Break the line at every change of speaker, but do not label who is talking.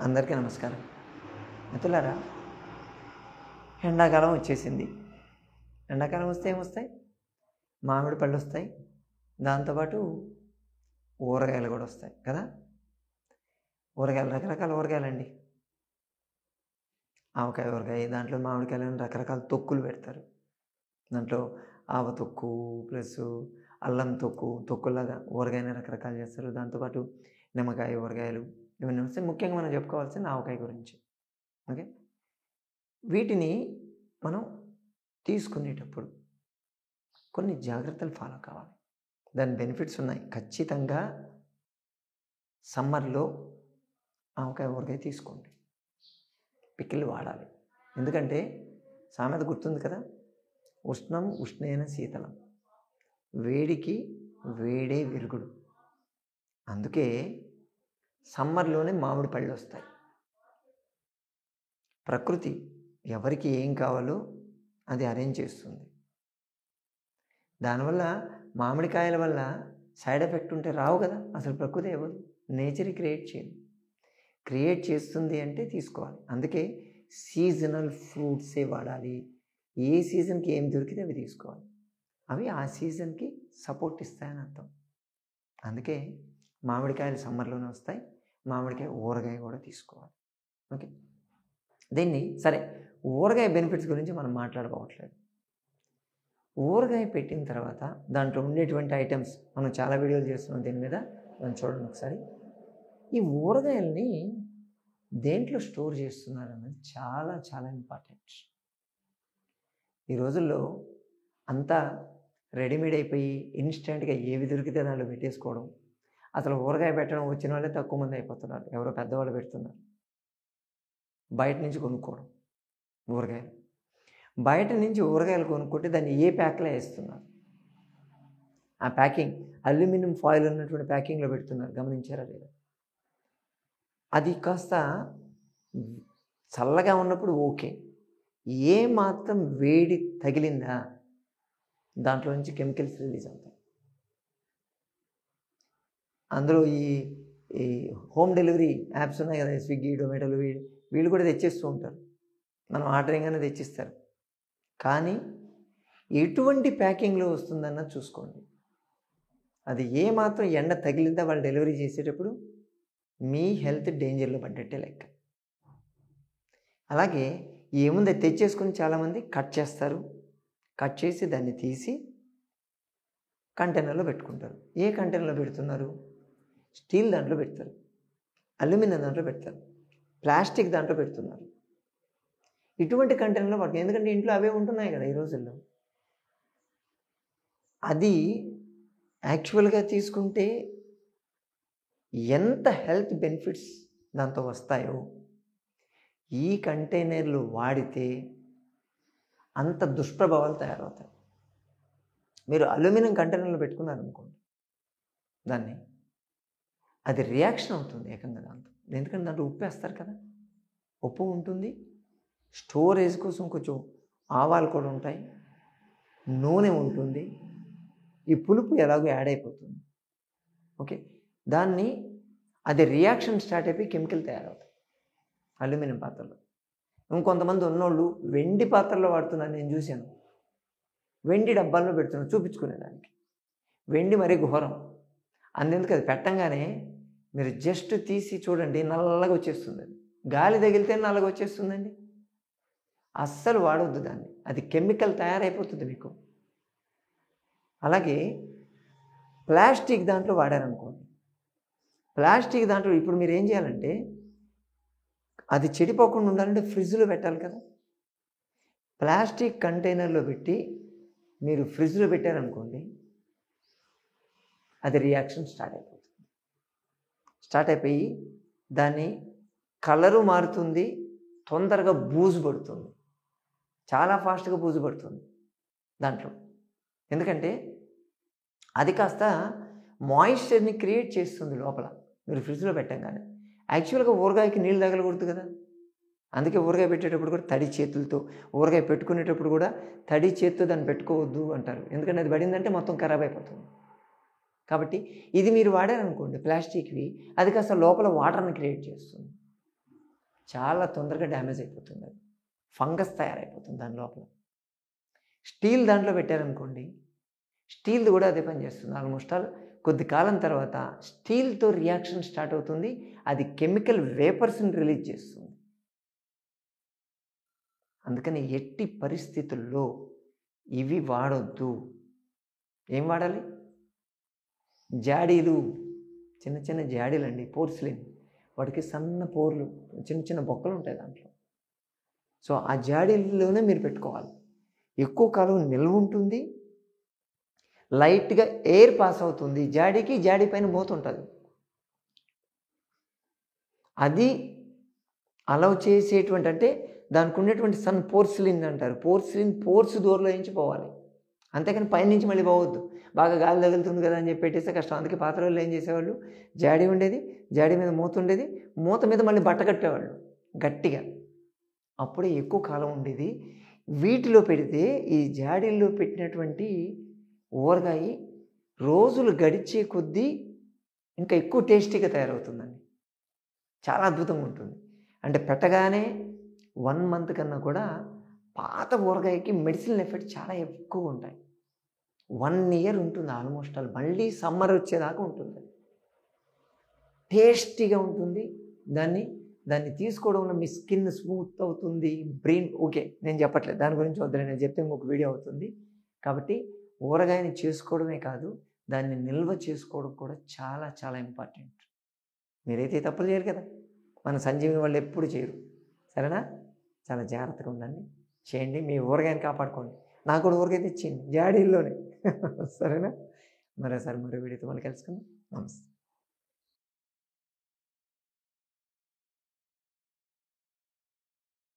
అందరికీ నమస్కారం. మిత్రులారా, ఎండాకాలం వచ్చేసింది. ఎండాకాలం వస్తే ఏమొస్తాయి? మామిడి పళ్ళు వస్తాయి, దాంతోపాటు ఊరగాయలు కూడా వస్తాయి కదా. ఊరగాయలు రకరకాల ఊరగాయలండి. ఆవకాయ ఊరగాయ, దాంట్లో మామిడికాయలను రకరకాల తొక్కులు పెడతారు. దాంట్లో ఆవ తొక్కు ప్లస్ అల్లం తొక్కులాగా ఊరగాయని రకరకాలు చేస్తారు. దాంతోపాటు నిమ్మకాయ ఊరగాయలు ఇవన్నీ వస్తాయి. ముఖ్యంగా మనం చెప్పుకోవాల్సిన ఆవకాయ గురించి. ఓకే, వీటిని మనం తీసుకునేటప్పుడు కొన్ని జాగ్రత్తలు ఫాలో కావాలి. దాని బెనిఫిట్స్ ఉన్నాయి. ఖచ్చితంగా సమ్మర్లో ఆవకాయ ఊరగాయ తీసుకోండి, పికిల్ వాడాలి. ఎందుకంటే సామెత గుర్తుంది కదా, ఉష్ణం ఉష్ణేన శీతలం, వేడికి వేడే విరుగుడు. అందుకే సమ్మర్లోనే మామిడి పళ్ళు వస్తాయి. ప్రకృతి ఎవరికి ఏం కావాలో అది అరేంజ్ చేస్తుంది. దానివల్ల మామిడికాయల వల్ల సైడ్ ఎఫెక్ట్ ఉంటే రావు కదా. అసలు ప్రకృతి ఎవరు, నేచర్ క్రియేట్ చేస్తుంది అంటే తీసుకోవాలి. అందుకే సీజనల్ ఫ్రూట్సే వాడాలి. ఏ సీజన్కి ఏం దొరికితే అవి తీసుకోవాలి. అవి ఆ సీజన్కి సపోర్ట్ ఇస్తాయని అర్థం. అందుకే మామిడికాయలు సమ్మర్లోనే వస్తాయి. మామిడికాయ ఊరగాయ కూడా తీసుకోవాలి. ఓకే, దీన్ని సరే, ఊరగాయ బెనిఫిట్స్ గురించి మనం మాట్లాడుకోవట్లేదు. ఊరగాయ పెట్టిన తర్వాత దాంట్లో ఉండేటువంటి ఐటమ్స్ మనం చాలా వీడియోలు చేస్తున్నాం దీని మీద. మనం చూడండి ఒకసారి. ఈ ఊరగాయల్ని దేంట్లో స్టోర్ చేస్తున్నారు అన్నది చాలా చాలా ఇంపార్టెంట్. ఈ రోజుల్లో అంతా రెడీమేడ్ అయిపోయి ఇన్స్టెంట్గా ఏవి దొరికితే దాంట్లో పెట్టేసుకోవడం. అసలు ఊరగాయ పెట్టడం వచ్చిన వాళ్ళే తక్కువ మంది అయిపోతున్నారు. ఎవరో పెద్దవాళ్ళు పెడుతున్నారు. బయట నుంచి కొనుక్కోవడం ఊరగాయలు. బయట నుంచి ఊరగాయలు కొనుక్కుంటే దాన్ని ఏ ప్యాక్లో వేస్తున్నారు. ఆ ప్యాకింగ్ అల్యూమినియం ఫాయిల్ ఉన్నటువంటి ప్యాకింగ్లో పెడుతున్నారు. గమనించారా లేదా? అది కాస్త చల్లగా ఉన్నప్పుడు ఓకే, ఏ మాత్రం వేడి తగిలిందా దాంట్లో నుంచి కెమికల్స్ రిలీజ్ అవుతాయి. అందులో ఈ హోమ్ డెలివరీ యాప్స్ ఉన్నాయి కదా, స్విగ్గీ జొమాటోలు, వీళ్ళు కూడా తెచ్చేస్తూ ఉంటారు. మనం ఆర్డరింగ్గానే తెచ్చిస్తారు. కానీ ఎటువంటి ప్యాకింగ్లో వస్తుందన్న చూసుకోండి. అది ఏ మాత్రం ఎండ తగిలిందా వాళ్ళు డెలివరీ చేసేటప్పుడు మీ హెల్త్ డేంజర్లో పడ్డట్టే లెక్క. అలాగే ఏముంది తెచ్చేసుకుని చాలామంది కట్ చేస్తారు. కట్ చేసి దాన్ని తీసి కంటైనర్లో పెట్టుకుంటారు. ఏ కంటైనర్లో పెడుతున్నారు? స్టీల్ దాంట్లో పెడతారు, అల్యూమినియం దాంట్లో పెడతారు, ప్లాస్టిక్ దాంట్లో పెడుతున్నారు. ఇటువంటి కంటైనర్లో పడుతుంది. ఎందుకంటే ఇంట్లో అవే ఉంటున్నాయి కదా ఈ రోజుల్లో. అది యాక్చువల్గా తీసుకుంటే ఎంత హెల్త్ బెనిఫిట్స్ దాంతో వస్తాయో ఈ కంటైనర్లు వాడితే అంత దుష్ప్రభావాలు తయారవుతాయి. మీరు అల్యూమినియం కంటైనర్లో పెట్టుకున్నారనుకోండి, దాన్ని అది రియాక్షన్ అవుతుంది ఏకంగా దాంతో. ఎందుకంటే దాంట్లో ఉప్పు వేస్తారు కదా, ఉప్పు ఉంటుంది, స్టోరేజ్ కోసం కొంచెం ఆవాలు కూడా ఉంటాయి, నూనె ఉంటుంది, ఈ పులుపు ఎలాగో యాడ్ అయిపోతుంది. ఓకే, దాన్ని అది రియాక్షన్ స్టార్ట్ అయిపోయి కెమికల్ తయారవుతాయి అల్యూమినియం పాత్రలో. ఇంకొంతమంది ఉన్నోళ్ళు వెండి పాత్రలో వాడుతున్నారు. నేను చూశాను, వెండి డబ్బాల్లో పెడుతున్నారు చూపించుకునేదానికి. వెండి మరీ ఘోరం. అందుకు అది పెట్టంగానే మీరు జస్ట్ తీసి చూడండి, నల్లగా వచ్చేస్తుంది. అది గాలి తగిలితే నల్లగా వచ్చేస్తుందండి. అస్సలు వాడవద్దు దాన్ని, అది కెమికల్ తయారైపోతుంది మీకు. అలాగే ప్లాస్టిక్ దాంట్లో వాడారనుకోండి, ప్లాస్టిక్ దాంట్లో ఇప్పుడు మీరు ఏం చేయాలంటే అది చెడిపోకుండా ఉండాలంటే ఫ్రిడ్జ్లో పెట్టాలి కదా. ప్లాస్టిక్ కంటైనర్లో పెట్టి మీరు ఫ్రిడ్జ్లో పెట్టారనుకోండి, అది రియాక్షన్ స్టార్ట్ అయిపోయి దాని కలరు మారుతుంది, తొందరగా బూజు పడుతుంది, చాలా ఫాస్ట్గా బూజు పడుతుంది దాంట్లో. ఎందుకంటే అది కాస్త మాయిశ్చర్ని క్రియేట్ చేస్తుంది లోపల మీరు ఫ్రిడ్జ్లో పెట్టంగానే. యాక్చువల్గా ఊరగాయకి నీళ్ళు తగలకూడదు కదా. అందుకే ఊరగాయ పెట్టేటప్పుడు కూడా తడి చేతులతో, ఊరగాయ పెట్టుకునేటప్పుడు కూడా తడి చేతితో దాన్ని పెట్టుకోవద్దు అంటారు. ఎందుకంటే అది పడిందంటే మొత్తం ఖరాబ్ అయిపోతుంది. కాబట్టి ఇది మీరు వాడారనుకోండి ప్లాస్టిక్వి, అది కాస్త లోపల వాటర్ని క్రియేట్ చేస్తుంది. చాలా తొందరగా డ్యామేజ్ అయిపోతుంది, అది ఫంగస్ తయారైపోతుంది దాని లోపల. స్టీల్ దాంట్లో పెట్టారనుకోండి, స్టీల్ది కూడా అదే పని చేస్తుంది. ఆల్మోస్ట్ ఆల్ కొద్ది కాలం తర్వాత స్టీల్తో రియాక్షన్ స్టార్ట్ అవుతుంది, అది కెమికల్ వేపర్స్ని రిలీజ్ చేస్తుంది. అందుకని ఎట్టి పరిస్థితుల్లో ఇవి వాడొద్దు. ఏం వాడాలి? జాడీలు, చిన్న చిన్న జాడీలు అండి, పోర్సిలిన్. వాటికి సన్న పోర్లు, చిన్న చిన్న బొక్కలు ఉంటాయి దాంట్లో. సో ఆ జాడీల్లోనే మీరు పెట్టుకోవాలి. ఎక్కువ కాలం నిల్వ ఉంటుంది, లైట్గా ఎయిర్ పాస్ అవుతుంది. జాడీకి జాడీ పైన మూత ఉంటుంది. అది అలౌ చేసేటువంటి, అంటే దానికి ఉండేటువంటి సన్ పోర్సిలిన్ అంటారు. పోర్స్ దూరంలో నుంచి పోవాలి, అంతేకాని పైనుంచి మళ్ళీ పోవద్దు. బాగా గాలి తగులుతుంది కదా అని చెప్పి పెట్టేస్తే కష్టం. అందుకే పాత రోజుల్లో ఏం చేసేవాళ్ళు, జాడీ ఉండేది, జాడీ మీద మూత ఉండేది, మూత మీద మళ్ళీ బట్ట కట్టేవాళ్ళు గట్టిగా. అప్పుడే ఎక్కువ కాలం ఉండేది. వీటిలో పెడితే, ఈ జాడీల్లో పెట్టినటువంటి ఊరగాయ రోజులు గడిచే కొద్దీ ఇంకా ఎక్కువ టేస్టీగా తయారవుతుందండి. చాలా అద్భుతంగా ఉంటుంది. అంటే పెట్టగానే 1 మంత్ కన్నా కూడా పాత ఊరగాయకి మెడిసిన్ ఎఫెక్ట్ చాలా ఎక్కువ ఉంటాయి. 1 ఇయర్ ఉంటుంది ఆల్మోస్ట్ ఆల్. మళ్ళీ సమ్మర్ వచ్చేదాకా ఉంటుంది. టేస్టీగా ఉంటుంది. దాన్ని తీసుకోవడం వల్ల మీ స్కిన్ స్మూత్ అవుతుంది, బ్రెయిన్ ఓకే. నేను చెప్పట్లేదు దాని గురించి, వద్దు, నేను చెప్తే ఇంకొక వీడియో అవుతుంది. కాబట్టి ఊరగాయని చేసుకోవడమే కాదు, దాన్ని నిల్వ చేసుకోవడం కూడా చాలా చాలా ఇంపార్టెంట్. మీరైతే తప్పులు చేయరు కదా, మన సంజీవిని వాళ్ళు ఎప్పుడు చేయరు. సరేనా? చాలా జాగ్రత్తగా ఉండండి, చేయండి, మీ ఊరగాయని కాపాడుకోండి. నాకు కూడా ఊరగాయ తెచ్చింది జాడీల్లోనే. సరేనా? మరోసారి మరో వీడియోతో మళ్ళీ కలుసుకుందాం. నమస్తే.